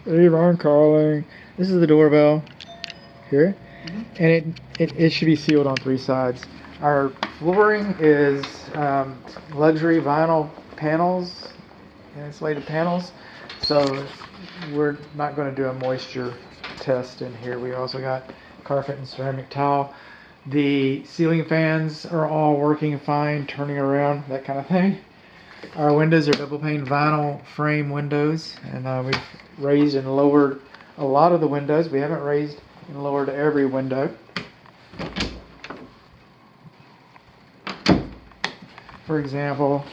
Avon calling. This is the doorbell here, and it should be sealed on 3 sides. Our flooring is luxury vinyl panels, insulated panels, so we're not going to do a moisture test in here. We also got carpet and ceramic tile. The ceiling fans are all working fine, turning around, that kind of thing. Our windows are double pane vinyl frame windows, and we've raised and lowered a lot of the windows. We haven't raised and lowered every window. For example,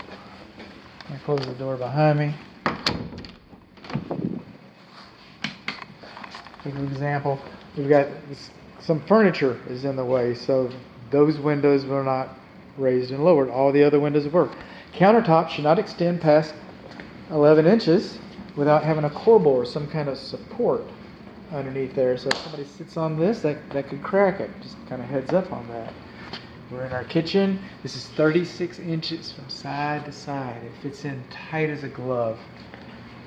I close the door behind me. For example, we've got some furniture is in the way, so those windows were not raised and lowered. All the other windows were. Countertops should not extend past 11 inches without having a corbel or some kind of support underneath there. So if somebody sits on this, that could crack it. Just kind of heads up on that. We're in our kitchen. This is 36 inches from side to side. It fits in tight as a glove.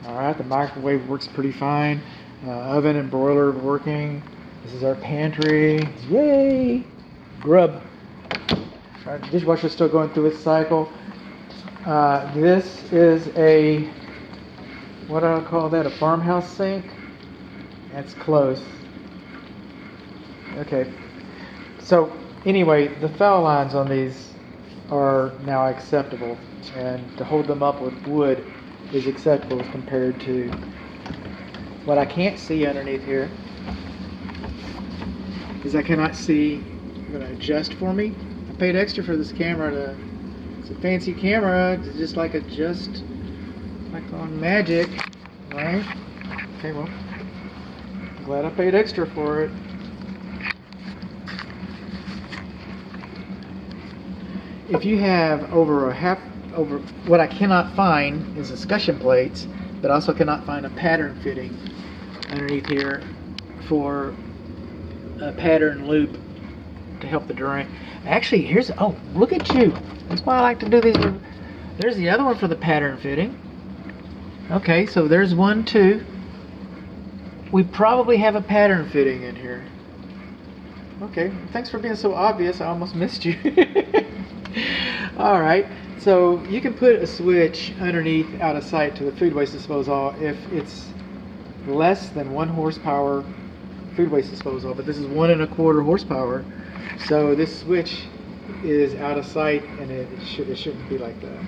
All right, the microwave works pretty fine. Oven and broiler working. This is our pantry. Yay! Grub. Our dishwasher's still going through its cycle. This is a, what do I call that? A farmhouse sink? That's close. Okay. So anyway, the foul lines on these are now acceptable, and to hold them up with wood is acceptable compared to what I can't see underneath here is I cannot see. I'm going to adjust for me. I paid extra for this camera. It's a fancy camera to just like adjust like on magic, right? Okay, well, I'm glad I paid extra for it. If you have over what I cannot find is escutcheon plates, but also cannot find a pattern fitting underneath here for a pattern loop to help the drain. Actually, here's, oh, look at you. That's why I like to do these. There's the other one for the pattern fitting. Okay, so there's one too. We probably have a pattern fitting in here. Okay, thanks for being so obvious. I almost missed you. All right, so you can put a switch underneath out of sight to the food waste disposal if it's less than 1 horsepower food waste disposal, but this is 1 1/4 horsepower, so this switch is out of sight, and it shouldn't be like that.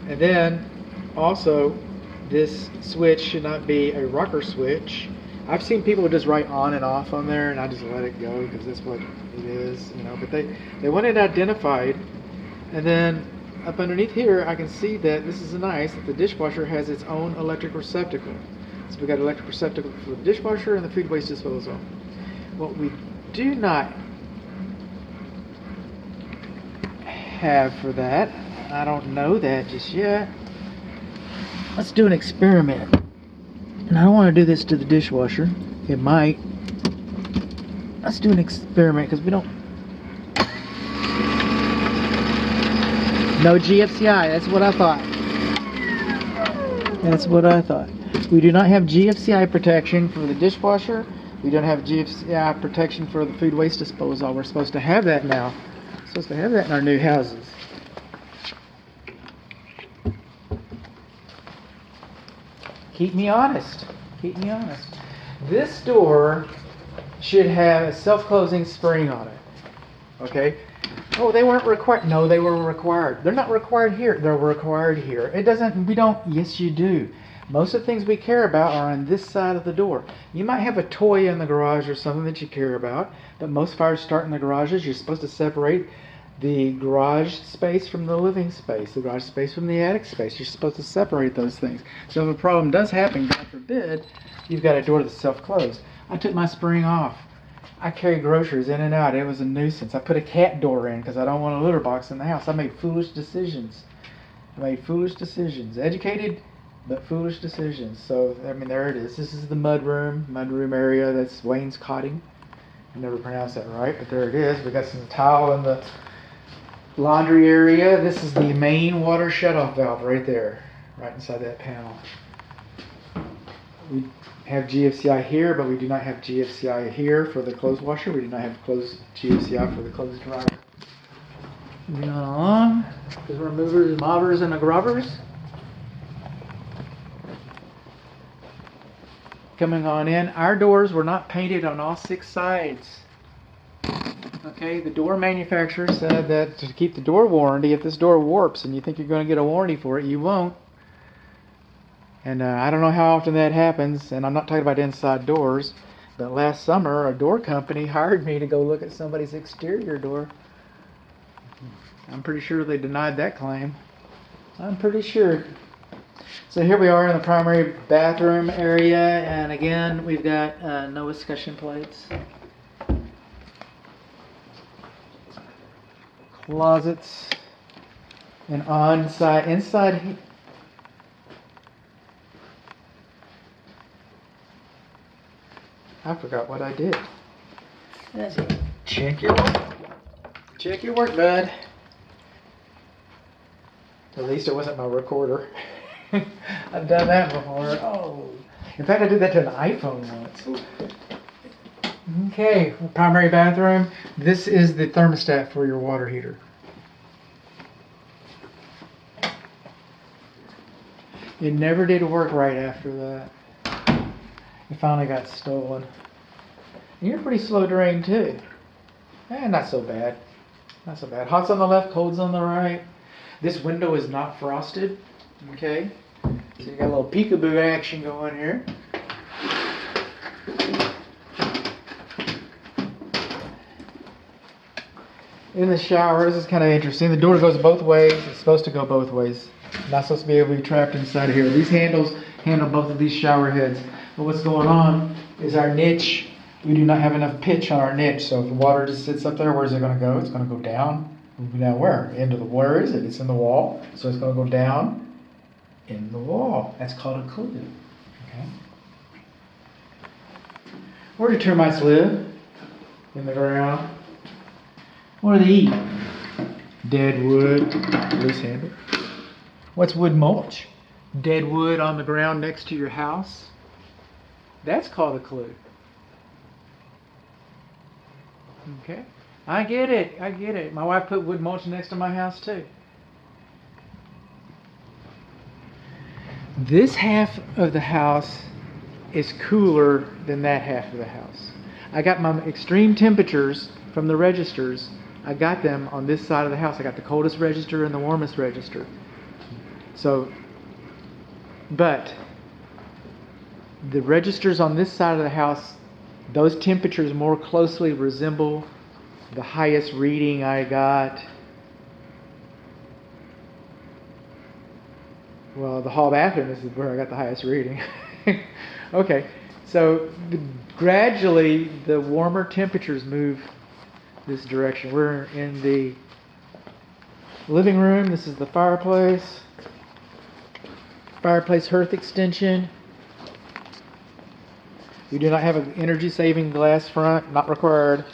And then also this switch should not be a rocker switch. I've seen people just write on and off on there, and I just let it go because that's what it is, you know. But they want it identified, and then up underneath here I can see that this is nice that the dishwasher has its own electric receptacle. So we got an electric receptacle for the dishwasher and the food waste disposal. What we do not have for that, I don't know that just yet. Let's do an experiment. And I don't want to do this to the dishwasher. It might. Let's do an experiment because we don't. No GFCI. That's what I thought. That's what I thought. We do not have GFCI protection for the dishwasher. We don't have GFCI protection for the food waste disposal. We're supposed to have that now. We're supposed to have that in our new houses. Keep me honest. Keep me honest. This door should have a self-closing spring on it. Okay? Oh, they weren't required. No, they were required. They're not required here. They're required here. It doesn't, we don't, yes you do. Most of the things we care about are on this side of the door. You might have a toy in the garage or something that you care about, but most fires start in the garages. You're supposed to separate the garage space from the living space, the garage space from the attic space. You're supposed to separate those things. So if a problem does happen, God forbid, you've got a door that's self-closed. I took my spring off. I carry groceries in and out. It was a nuisance. I put a cat door in because I don't want a litter box in the house. I made foolish decisions. Educated, but foolish decisions. So, I mean, there it is. This is the mudroom area. That's wainscoting. I never pronounced that right, but there it is. We got some tile in the laundry area. This is the main water shutoff valve right there, right inside that panel. We have GFCI here, but we do not have GFCI here for the clothes washer. We do not have GFCI for the clothes dryer. Moving on along, because we're movers, mobbers, and grubbers. Coming on in, our doors were not painted on all 6 sides. Okay, the door manufacturer said that to keep the door warranty, if this door warps and you think you're going to get a warranty for it, you won't. And I don't know how often that happens, and I'm not talking about inside doors, but last summer a door company hired me to go look at somebody's exterior door. I'm pretty sure they denied that claim. I'm pretty sure. So here we are in the primary bathroom area, and again we've got no escutcheon plates. Closets and inside. I forgot what I did. That's it. Check your work, bud. At least it wasn't my recorder. I've done that before. Oh, in fact, I did that to an iPhone once. Okay, primary bathroom. This is the thermostat for your water heater. It never did work right after that. It finally got stolen. And you're pretty slow drain too. Not so bad. Not so bad. Hot's on the left, cold's on the right. This window is not frosted. Okay. So you got a little peekaboo action going here. In the shower, this is kind of interesting. The door goes both ways. It's supposed to go both ways. Not supposed to be able to be trapped inside here. These handles handle both of these shower heads. But what's going on is our niche, we do not have enough pitch on our niche. So if the water just sits up there, where's it going to go? It's going to go down. Now where? Where is it? It's in the wall. So it's going to go down in the wall. That's called a clue. Okay. Where do termites live? In the ground. What do they eat? Dead wood, loose-handed. What's wood mulch? Dead wood on the ground next to your house. That's called a clue. Okay. I get it. My wife put wood mulch next to my house too. This half of the house is cooler than that half of the house. I got my extreme temperatures from the registers. I got them on this side of the house. I got the coldest register and the warmest register. So, but the registers on this side of the house, those temperatures more closely resemble the highest reading I got. Well, the hall bathroom, this is where I got the highest reading. Okay, so gradually the warmer temperatures move this direction. We're in the living room. This is the fireplace. Fireplace hearth extension. We do not have an energy saving glass front, not required.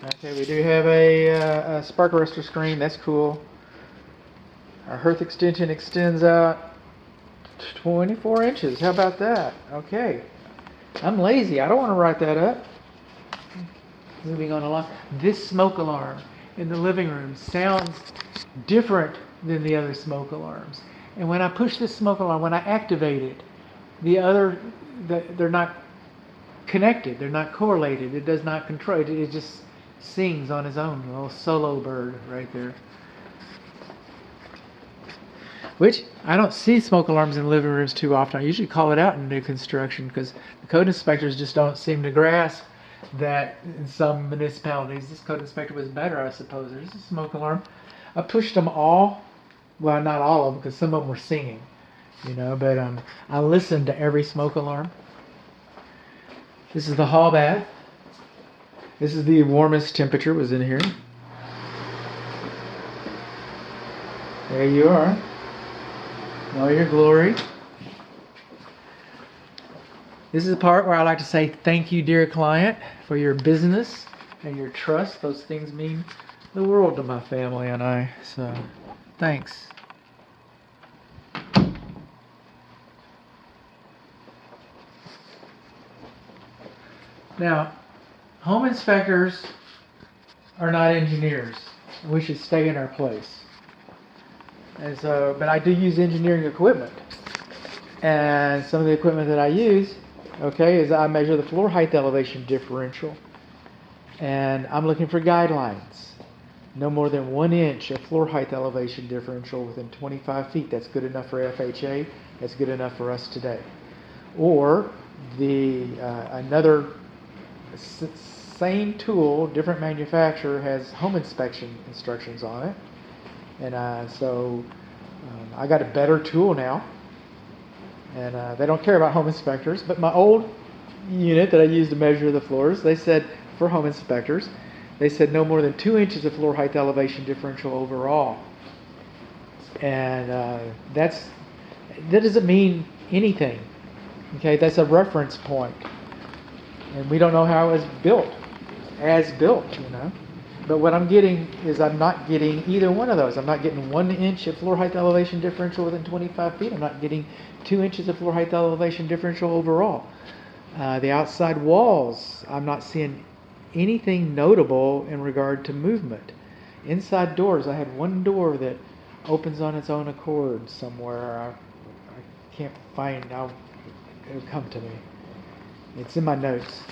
Okay, we do have a spark arrestor screen, that's cool. Our hearth extension extends out 24 inches, how about that? Okay, I'm lazy, I don't want to write that up. Moving on along, this smoke alarm in the living room sounds different than the other smoke alarms. And when I push this smoke alarm, when I activate it, they're not connected, they're not correlated, it does not control, it just sings on his own, a little solo bird right there. Which, I don't see smoke alarms in living rooms too often. I usually call it out in new construction because the code inspectors just don't seem to grasp that in some municipalities. This code inspector was better, I suppose. There's a smoke alarm. I pushed them all, well, not all of them because some of them were singing, but I listened to every smoke alarm. This is the hall bath. This is the warmest temperature was in here. There you are. In all your glory. This is the part where I like to say thank you, dear client, for your business and your trust. Those things mean the world to my family and I. So, thanks. Now, home inspectors are not engineers. We should stay in our place. And so, but I do use engineering equipment. And some of the equipment that I use, okay, is I measure the floor height elevation differential. And I'm looking for guidelines. No more than 1 inch of floor height elevation differential within 25 feet. That's good enough for FHA. That's good enough for us today. Or another same tool, different manufacturer, has home inspection instructions on it. And so I got a better tool now. And they don't care about home inspectors. But my old unit that I used to measure the floors, they said for home inspectors, they said no more than 2 inches of floor height elevation differential overall. And that doesn't mean anything. Okay, that's a reference point. And we don't know how it was built, as built, you know. But what I'm getting is I'm not getting either one of those. I'm not getting 1 inch of floor height elevation differential within 25 feet. I'm not getting 2 inches of floor height elevation differential overall. The outside walls, I'm not seeing anything notable in regard to movement. Inside doors, I had one door that opens on its own accord somewhere. I can't find, it'll come to me. It's in my notes.